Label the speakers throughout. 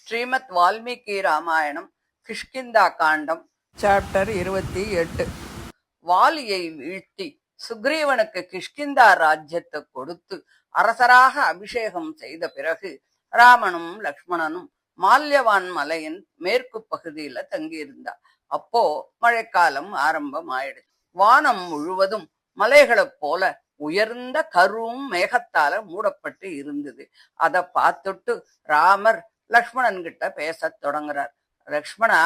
Speaker 1: ஸ்ரீமத் வால்மீகி ராமாயணம் கிஷ்கிந்தா காண்டம் chapter 28. வாலியை வீழ்த்தி சுக்ரீவனுக்கு கிஷ்கிந்தா ராஜ்யத்தை கொடுத்து அரசராக அபிஷேகம் செய்த பிறகு ராமனும் லக்ஷ்மணனும் மால்யவான் மலையின் மேற்கு பகுதியில தங்கியிருந்தார். அப்போ மழைக்காலம் ஆரம்பம் ஆயிடுச்சு. வானம் முழுவதும் மலைகளைப் போல உயர்ந்த கரும் மேகத்தால மூடப்பட்டு இருந்தது. அதை பார்த்துட்டு ராமர் லக்ஷ்மணன் கிட்ட பேசத் தொடங்குறார். லக்ஷ்மணா,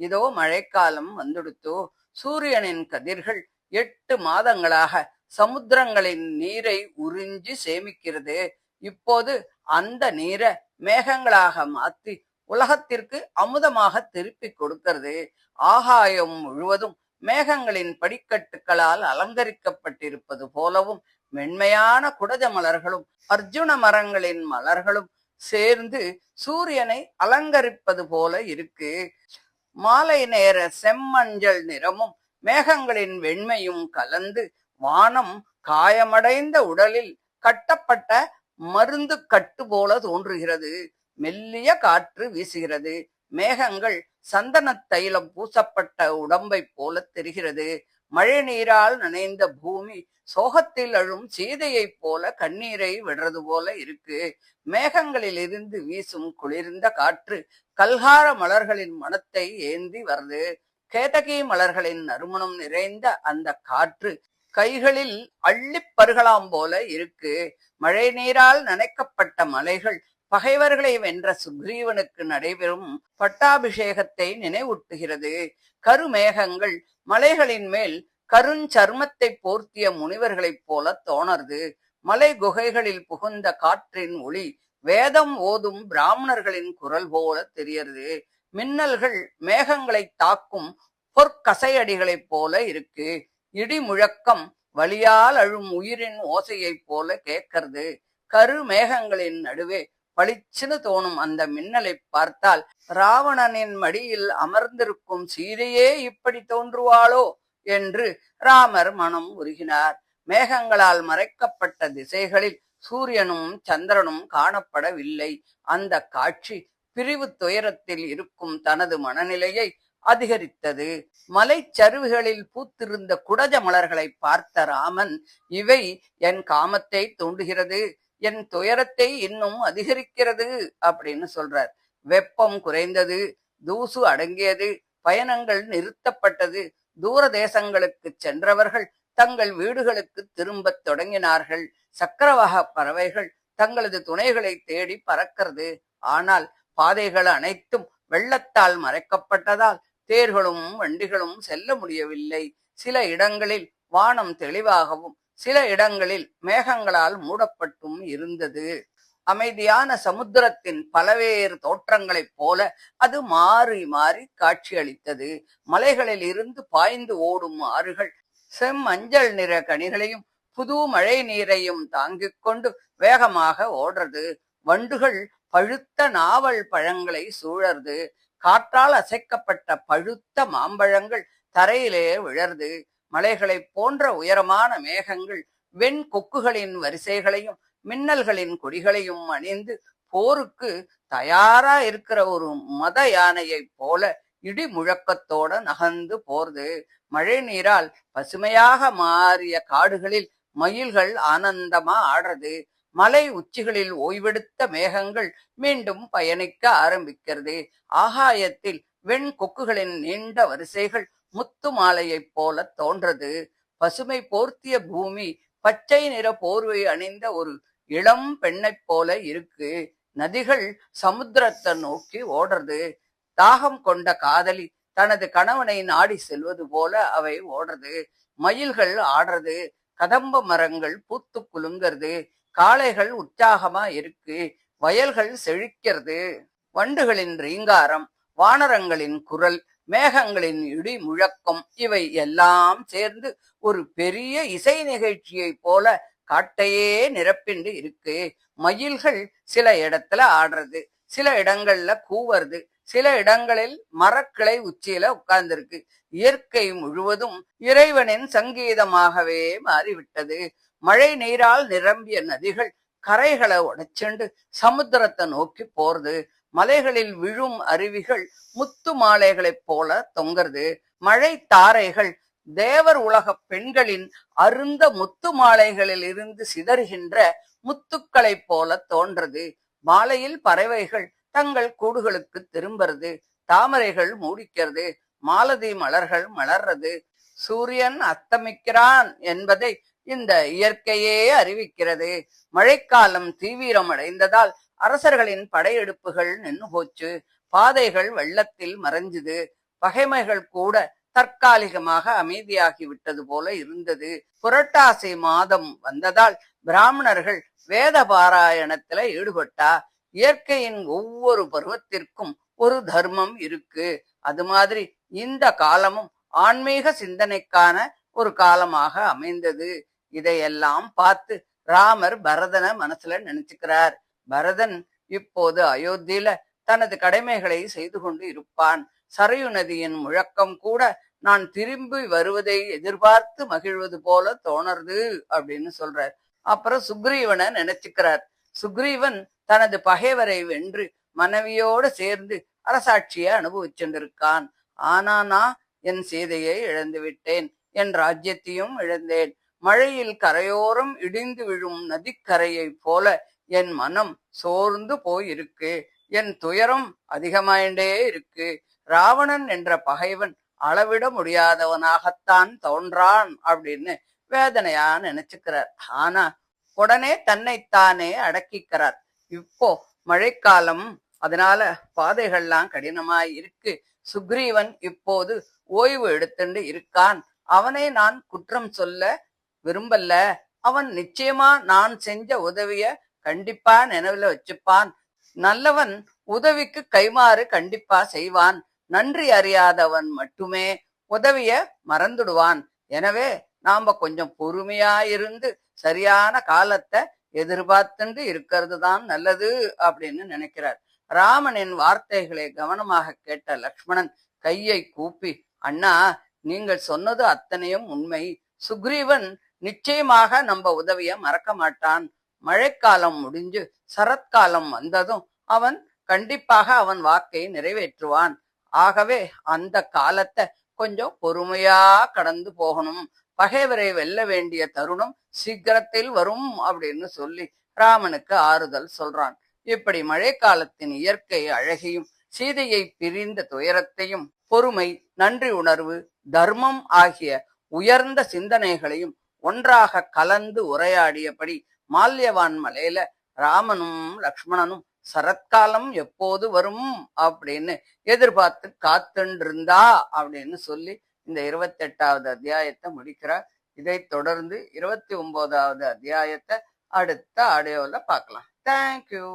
Speaker 1: இதோ மழைக்காலம் வந்துடுத்தோ. சூரியனின் கதிர்கள் 8 மாதங்களாக சமுத்திரங்களின் நீரை உறிஞ்சி சேமிக்கிறது. இப்போது அந்த நீரை மேகங்களாக மாத்தி உலகத்திற்கு அமுதமாக திருப்பி கொடுக்கிறது. ஆகாயம் முழுவதும் மேகங்களின் படிக்கட்டுகளால் அலங்கரிக்கப்பட்டிருப்பது போலவும் மென்மையான குடஜ மலர்களும் அர்ஜுன மரங்களின் மலர்களும் சேர்ந்து சூரியனை அலங்கரிப்பது போல இருக்கு. மாலை நேர செம்மஞ்சள் நிறமும் மேகங்களின் வெண்மையும் கலந்து வானம் காயமடைந்த உடலில் கட்டப்பட்ட மருந்து கட்டு போல தோன்றுகிறது. மெல்லிய காற்று வீசுகிறது. மேகங்கள் சந்தன தைலம் பூசப்பட்ட உடம்பை போல தெரிகிறது. மழை நீரால் நனைந்த பூமி சோகத்தில் அழும் சீதையைப் போல கண்ணீரை விடுறது போல இருக்கு. மேகங்களில் இருந்து வீசும் குளிர்ந்த காற்று கல்கார மலர்களின் மனத்தை ஏந்தி வருது. கேதகி மலர்களின் நறுமணம் நிறைந்த அந்த காற்று கைகளில் அள்ளி பருகலாம் போல இருக்கு. மழை நீரால் நனைக்கப்பட்ட மலைகள் பகைவர்களை வென்ற சுக்ரீவனுக்கு நடைபெறும் பட்டாபிஷேகத்தை நினைவூட்டுகிறது. கருமேகங்கள் மலைகளின் மேல் கருஞ்சர்மத்தை போர்த்திய முனிவர்களைப் போல தோணர்து. மலை குகைகளில் புகுந்த காற்றின் ஒளி வேதம் ஓதும் பிராமணர்களின் குரல் போல தெரியறது. மின்னல்கள் மேகங்களை தாக்கும் பொற்கசையடிகளைப் போல இருக்கு. இடி முழக்கம் வலியால் அழும் உயிரின் ஓசையைப் போல கேட்கறது. கரு மேகங்களின் நடுவே பளிச்சுன்னு தோணும் அந்த மின்னலை பார்த்தால் ராவணனின் மடியில் அமர்ந்திருக்கும் சீதையே இப்படி தோன்றுவாளோ என்று ராமர் மனம் உருகினார். மேகங்களால் மறைக்கப்பட்ட திசைகளில் சூரியனும் சந்திரனும் காணப்படவில்லை. அந்த காட்சி பிரிவு துயரத்தில் இருக்கும் தனது மனநிலையை அதிகரித்தது. மலைச்சருவுகளில் பூத்திருந்த குடஜ மலர்களை பார்த்த ராமன், இவை என் காமத்தை தூண்டுகிறது, என் துயரத்தை இன்னும் அதிகரிக்கிறது அப்படின்னு சொல்றார். வெப்பம் குறைந்தது, தூசு அடங்கியது, பயணங்கள் நிறுத்தப்பட்டது. தூர தேசங்களுக்கு சென்றவர்கள் தங்கள் வீடுகளுக்கு திரும்பத் தொடங்கினார்கள். சக்கரவாக பறவைகள் தங்களது துணைகளை தேடி பறக்கிறது. ஆனால் பாதைகள் அனைத்தும் வெள்ளத்தால் மறைக்கப்பட்டதால் தேர்களும் வண்டிகளும் செல்ல முடியவில்லை. சில இடங்களில் வானம் தெளிவாகவும் சில இடங்களில் மேகங்களால் மூடப்பட்டும் இருந்தது. அமைதியான சமுத்திரத்தின் பலவேறு தோற்றங்களைப் போல அது மாறி மாறி காட்சியளித்தது. மலைகளில் இருந்து பாய்ந்து ஓடும் ஆறுகள் செம்மஞ்சள் நிற கனிகளையும் புது மழை நீரையும் தாங்கிக் கொண்டு வேகமாக ஓடுறது. வண்டுகள் பழுத்த நாவல் பழங்களை சூழறது. காற்றால் அசைக்கப்பட்ட பழுத்த மாம்பழங்கள் தரையிலே விழறது. மலைகளைப் போன்ற உயரமான மேகங்கள் வெண் கொக்குகளின் வரிசைகளையும் மின்னல்களின் கொடிகளையும் அணிந்து போருக்கு தயாரா இருக்கிற ஒரு மத யானையை போல இடி முழக்கத்தோட நகர்ந்து போறது. மழை நீரால் பசுமையாக மாறிய காடுகளில் மயில்கள் ஆனந்தமா ஆடுறது. மலை உச்சிகளில் ஓய்வெடுத்த மேகங்கள் மீண்டும் பயணிக்க ஆரம்பிக்கிறது. ஆகாயத்தில் வெண் கொக்குகளின் நீண்ட வரிசைகள் முத்து மாலையைப் போல தோன்றது. பசுமை போர்த்திய பூமி பச்சை நிற போர்வை அணிந்த ஒரு இளம் பெண்ணைப் போல இருக்கு. நதிகள் சமுத்திரத்தை நோக்கி ஓடுறது. தாகம் கொண்ட காதலி தனது கணவனை நாடி செல்வது போல அவை ஓடுறது. மயில்கள் ஆடுறது. கதம்ப மரங்கள் பூத்து குலுங்கிறது. காளைகள் உற்சாகமா இருக்கு. வயல்கள் செழிக்கிறது. வண்டுகளின் ரீங்காரம், வானரங்களின் குரல், மேகங்களின் இடி முழக்கம் இவை எல்லாம் சேர்ந்து ஒரு பெரிய இசை நிகழ்ச்சியை போல காட்டையே நிரப்பிண்டு இருக்கு. மயில்கள் சில இடத்துல ஆடுறது, சில இடங்கள்ல கூவறது, சில இடங்களில் மரக்கிளை உச்சியில உட்கார்ந்திருக்கு. இயற்கை முழுவதும் இறைவனின் சங்கீதமாகவே மாறிவிட்டது. மழை நீரால் நிரம்பிய நதிகள் கரைகளை உடைச்சுண்டு சமுத்திரத்தை நோக்கி போறது. மலைகளில் விழும் அருவிகள் முத்து மாலைகளைப் போல தொங்குறது. மழை தாரைகள் தேவர் உலக பெண்களின் அருந்த முத்து மாலைகளில் இருந்து சிதறுகின்ற முத்துக்களைப் போல தோன்றது. மாலையில் பறவைகள் தங்கள் கூடுகளுக்கு திரும்புறது. தாமரைகள் மூடிக்கிறது. மாலதி மலர்கள் மலர்றது. சூரியன் அஸ்தமிக்கிறான் என்பதை இந்த இயற்கையே அறிவிக்கிறது. மழைக்காலம் தீவிரம் அடைந்ததால் அரசர்களின் படையெடுப்புகள் நின்று போச்சு. பாதைகள் வெள்ளத்தில் மறைஞ்சுது. பகைமைகள் கூட தற்காலிகமாக அமைதியாகி விட்டது போல இருந்தது. புரட்டாசி மாதம் வந்ததால் பிராமணர்கள் வேத பாராயணத்துல ஈடுபட்டா. இயற்கையின் ஒவ்வொரு பருவத்திற்கும் ஒரு தர்மம் இருக்கு. அது மாதிரி இந்த காலமும் ஆன்மீக சிந்தனைக்கான ஒரு காலமாக அமைந்தது. இதையெல்லாம் பார்த்து ராமர் பரதனை மனசுல நினைச்சுக்கிறார். பரதன் இப்போது அயோத்தியில தனது கடமைகளை செய்து கொண்டு இருப்பான். சரையு நதியின் முழக்கம் கூட நான் திரும்பி வருவதை எதிர்பார்த்து மகிழ்வது போல தோணருது அப்படின்னு சொல்றார். அப்புறம் சுக்ரீவனை நினைச்சுக்கிறார். சுக்ரீவன் தனது பகைவரை வென்று மனைவியோடு சேர்ந்து அரசாட்சியை அனுபவிச்சுருக்கான். ஆனா நான் என் சீதையை இழந்து விட்டேன். என் ராஜ்யத்தையும் இழந்தேன். மழையில் கரையோரம் இடிந்து விழும் நதிக்கரையை போல என் மனம் சோர்ந்து போயிருக்கு. என் துயரம் அதிகமாயிண்டே இருக்கு. ராவணன் என்ற பகைவன் அளவிட முடியாதவனாகத்தான் தோன்றான் அப்படின்னு வேதனையா நினைச்சுக்கிறார். ஆனா உடனே தன்னைத்தானே அடக்கிக்கிறார். இப்போ மழைக்காலம், அதனால பாதைகள்லாம் கடினமாய் இருக்கு. சுக்ரீவன் இப்போது ஓய்வு எடுத்துண்டு இருக்கான். அவனை நான் குற்றம் சொல்ல விரும்பல. அவன் நிச்சயமா நான் செஞ்ச உதவிய கண்டிப்பா நினைவுல வச்சுப்பான். நல்லவன் உதவிக்கு கைமாறு கண்டிப்பா செய்வான். நன்றி அறியாதவன் மட்டுமே உதவிய மறந்துடுவான். எனவே நாம கொஞ்சம் பொறுமையா இருந்து சரியான காலத்தை எதிர்பார்த்துண்டு இருக்கிறது தான் நல்லது அப்படின்னு நினைக்கிறார். ராமனின் வார்த்தைகளை கவனமாக கேட்ட லக்ஷ்மணன் கையை கூப்பி, அண்ணா, நீங்கள் சொன்னது அத்தனையும் உண்மை. சுக்ரீவன் நிச்சயமாக நம்ம உதவிய மறக்க மாட்டான். மழைக்காலம் முடிஞ்சு சரத்காலம் வந்ததும் அவன் கண்டிப்பாக அவன் வாக்கை நிறைவேற்றுவான். ஆகவே அந்த காலத்தை கொஞ்சம் பொறுமையா கடந்து போகணும். பகைவரை வெல்ல வேண்டிய தருணம் சீக்கிரத்தில் வரும் அப்படின்னு சொல்லி ராமனுக்கு ஆறுதல் சொல்றான். இப்படி மழைக்காலத்தின் இயற்கை அழகையும் சீதையை பிரிந்த துயரத்தையும் பொறுமை, நன்றி உணர்வு, தர்மம் ஆகிய உயர்ந்த சிந்தனைகளையும் ஒன்றாக கலந்து உரையாடியபடி மால்யவான் மலையில ராமனும் லக்ஷ்மணனும் சரத்காலம் எப்போது வரும் அப்படின்னு எதிர்பார்த்து காத்துண்டிருந்தா அப்படின்னு சொல்லி இந்த 28வது அத்தியாயத்தை முடிக்கிறார். இதை தொடர்ந்து 29வது அத்தியாயத்தை அடுத்த ஆடியோல பார்க்கலாம். தேங்க்யூ.